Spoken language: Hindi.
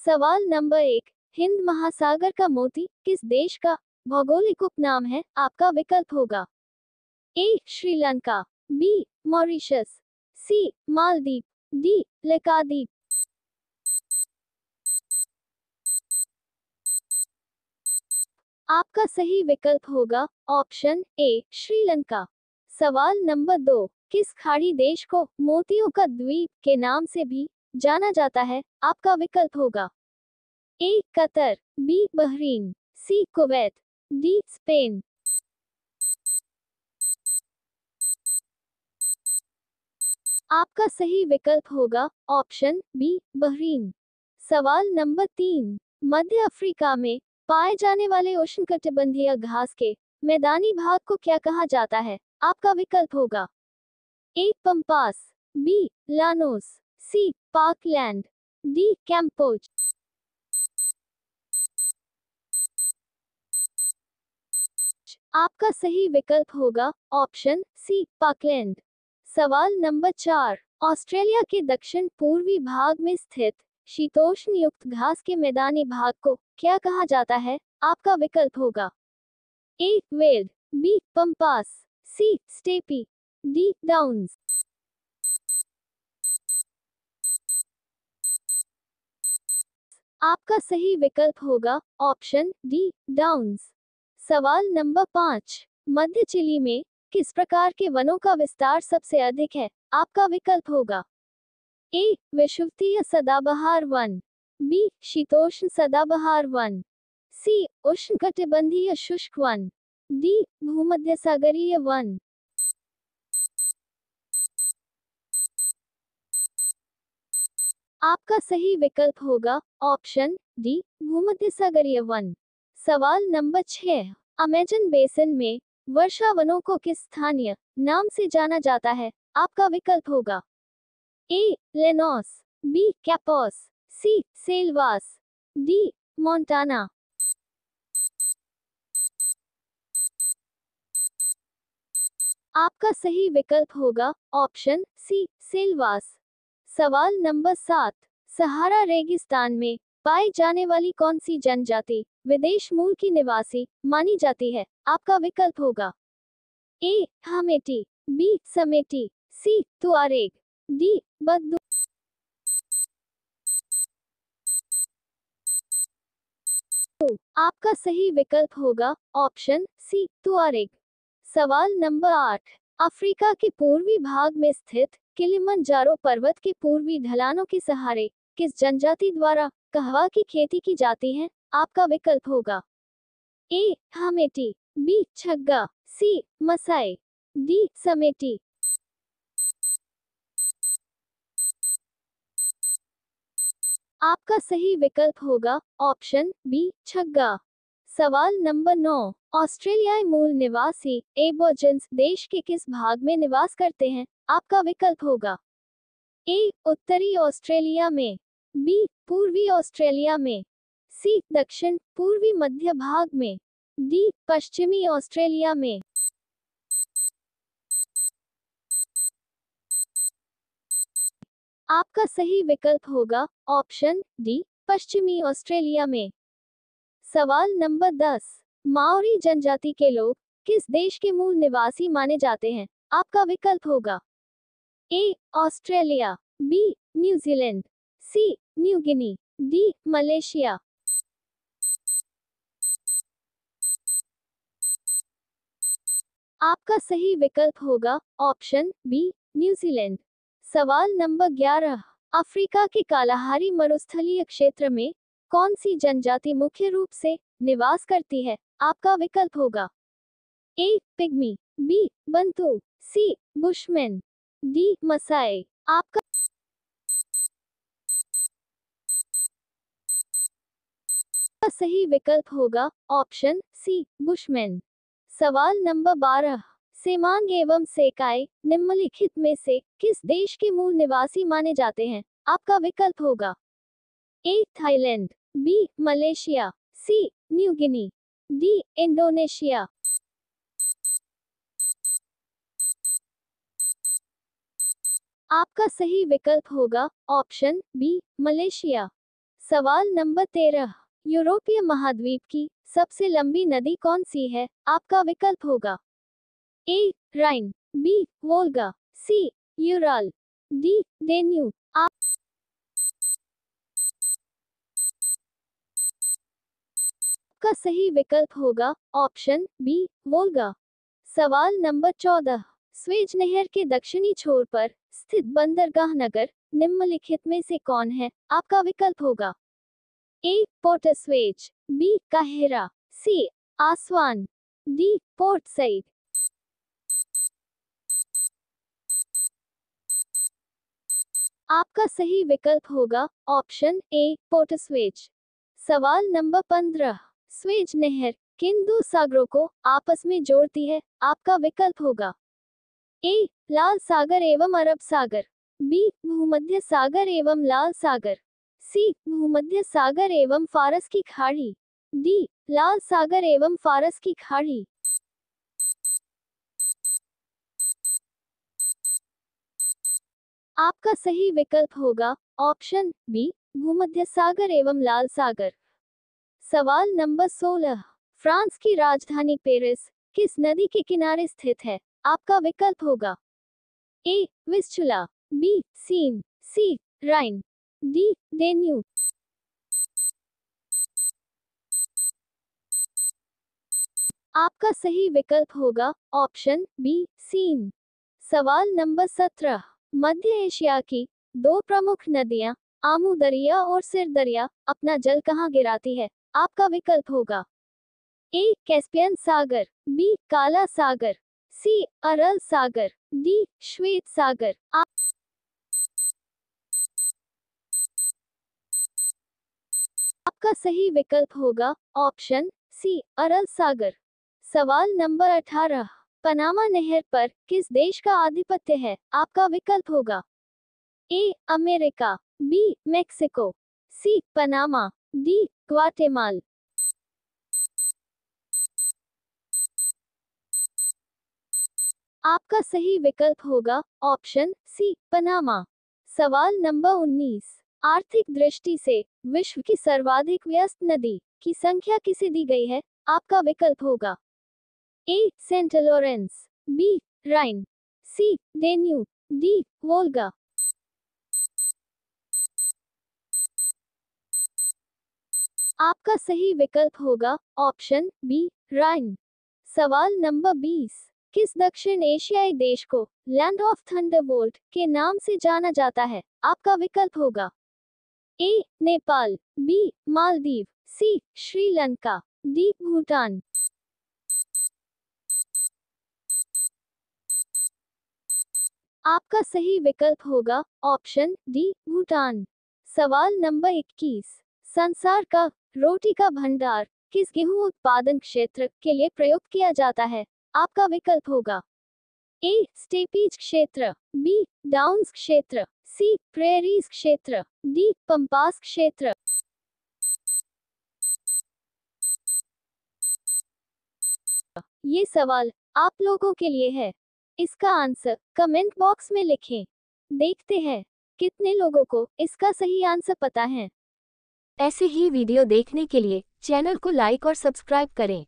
सवाल नंबर 1, हिंद महासागर का मोती किस देश का भौगोलिक उपनाम है? आपका विकल्प होगा ए श्रीलंका, बी मॉरिशस, सी मालदीव, डी लक्षद्वीप। आपका सही विकल्प होगा ऑप्शन ए श्रीलंका। सवाल नंबर 2, किस खाड़ी देश को मोतियों का द्वीप के नाम से भी जाना जाता है? आपका विकल्प होगा ए कतर, बी बहरीन, सी कुवैत, डी स्पेन। आपका सही विकल्प होगा ऑप्शन बी बहरीन। सवाल नंबर 3, मध्य अफ्रीका में पाए जाने वाले उष्णकटिबंधीय घास के मैदानी भाग को क्या कहा जाता है? आपका विकल्प होगा ए पंपास, बी लानोस, सी पार्कलैंड, डी कैम्पोज। आपका सही विकल्प होगा ऑप्शन सी पार्कलैंड। सवाल नंबर 4, ऑस्ट्रेलिया के दक्षिण पूर्वी भाग में स्थित शीतोष्ण युक्त घास के मैदानी भाग को क्या कहा जाता है? आपका विकल्प होगा A veld, B pampas, C steppe, D downs. आपका सही विकल्प होगा ऑप्शन डी डाउन्स। सवाल नंबर 5, मध्य चिली में किस प्रकार के वनों का विस्तार सबसे अधिक है? आपका विकल्प होगा ए विषुवतीय सदाबहार वन, बी शीतोष्ण सदाबहार वन, सी उष्णकटिबंधीय शुष्क वन, डी भूमध्यसागरीय वन। आपका सही विकल्प होगा ऑप्शन डी भूमध्यसागरीय वन। सवाल नंबर 6, अमेजन बेसिन में वर्षा वनों को किस स्थानीय नाम से जाना जाता है? आपका विकल्प होगा ए लेनोस, बी कैपोस, सी सेल्वास, डी मोंटाना। आपका सही विकल्प होगा ऑप्शन सी सेल्वास। सवाल नंबर 7, सहारा रेगिस्तान में पाई जाने वाली कौन सी जनजाति विदेश मूल की निवासी मानी जाती है? आपका विकल्प होगा ए हमेटी, बी समेटी, सी तुआरेग, डी बद्दू। आपका सही विकल्प होगा ऑप्शन सी तुआरेग। सवाल नंबर 8, अफ्रीका के पूर्वी भाग में स्थित किलिमंजारो पर्वत के पूर्वी ढलानों के सहारे किस जनजाति द्वारा कहवा की खेती की जाती है? आपका विकल्प होगा ए हमेटी, बी छग्गा, सी मसाई, डी समेटी। आपका सही विकल्प होगा ऑप्शन बी छग्गा। सवाल नंबर 9, ऑस्ट्रेलियाई मूल निवासी एबोरिजिन्स देश के किस भाग में निवास करते हैं? आपका विकल्प होगा ए उत्तरी ऑस्ट्रेलिया में, बी पूर्वी ऑस्ट्रेलिया में, सी दक्षिण पूर्वी मध्य भाग में, डी पश्चिमी ऑस्ट्रेलिया में। आपका सही विकल्प होगा ऑप्शन डी पश्चिमी ऑस्ट्रेलिया में। सवाल नंबर 10, माओरी जनजाति के लोग किस देश के मूल निवासी माने जाते हैं? आपका विकल्प होगा A Australia, B New Zealand, C New Guinea, D Malaysia. आपका सही विकल्प होगा ऑप्शन बी न्यूजीलैंड। सवाल नंबर 11, अफ्रीका के कालाहारी मरुस्थलीय क्षेत्र में कौन सी जनजाति मुख्य रूप से निवास करती है? आपका विकल्प होगा ए पिग्मी, बी बंतू, सी बुशमैन, डी मसाई। आपका सही विकल्प होगा ऑप्शन सी बुशमैन। सवाल नंबर 12, सेमांग एवं सेकाई निम्नलिखित में से किस देश के मूल निवासी माने जाते हैं? आपका विकल्प होगा A Thailand, B Malaysia, C New Guinea, D Indonesia. आपका सही विकल्प होगा ऑप्शन बी मलेशिया। सवाल नंबर 13, यूरोपीय महाद्वीप की सबसे लंबी नदी कौन सी है? आपका विकल्प होगा ए राइन, बी वोल्गा, सी यूराल, डी डेन्यूब। आपका सही विकल्प होगा ऑप्शन बी वोल्गा। सवाल नंबर 14, स्वेज नहर के दक्षिणी छोर पर स्थित बंदरगाह नगर निम्नलिखित में से कौन है? आपका विकल्प होगा ए पोर्ट स्वेज, बी काहिरा, सी आसवान, डी पोर्ट सईद। आपका सही विकल्प होगा ऑप्शन ए पोर्ट स्वेज। सवाल नंबर 15, स्वेज नहर किन दो सागरों को आपस में जोड़ती है? आपका विकल्प होगा ए लाल सागर एवं अरब सागर, बी भूमध्य सागर एवं लाल सागर, सी भूमध्य सागर एवं फारस की खाड़ी, डी लाल सागर एवं फारस की खाड़ी। आपका सही विकल्प होगा ऑप्शन बी भूमध्य सागर एवं लाल सागर। सवाल नंबर 16, फ्रांस की राजधानी पेरिस किस नदी के किनारे स्थित है? आपका विकल्प होगा A Vistula, B Seine, C Rhine, D Danube. आपका सही विकल्प होगा ऑप्शन बी सीन। सवाल नंबर 17, मध्य एशिया की दो प्रमुख नदियां आमू दरिया और सिर दरिया अपना जल कहां गिराती है? आपका विकल्प होगा ए कैस्पियन सागर, बी काला सागर, सी अरल सागर, डी श्वेत सागर। आपका सही विकल्प होगा ऑप्शन सी अरल सागर। सवाल नंबर 18, पनामा नहर पर किस देश का आधिपत्य है? आपका विकल्प होगा A America, B Mexico, C Panama, D Guatemala. आपका सही विकल्प होगा ऑप्शन सी पनामा। सवाल नंबर 19, आर्थिक दृष्टि से विश्व की सर्वाधिक व्यस्त नदी की संख्या किसे दी गई है? आपका विकल्प होगा ए सेंट लॉरेंस, बी राइन, सी डेन्यूब, डी वोल्गा। आपका सही विकल्प होगा ऑप्शन बी राइन। सवाल नंबर 20, किस दक्षिण एशियाई देश को लैंड ऑफ थंडरबोल्ट के नाम से जाना जाता है? आपका विकल्प होगा ए नेपाल, बी मालदीव, सी श्रीलंका, डी भूटान। आपका सही विकल्प होगा ऑप्शन डी भूटान। सवाल नंबर 21, संसार का रोटी का भंडार किस गेहूं उत्पादन क्षेत्र के लिए प्रयुक्त किया जाता है? आपका विकल्प होगा ए स्टेपीज क्षेत्र, बी डाउन्स क्षेत्र, सी प्रेरीज क्षेत्र, डी पंपास क्षेत्र। ये सवाल आप लोगों के लिए है। इसका आंसर कमेंट बॉक्स में लिखें। देखते हैं कितने लोगों को इसका सही आंसर पता है। ऐसे ही वीडियो देखने के लिए चैनल को लाइक और सब्सक्राइब करें।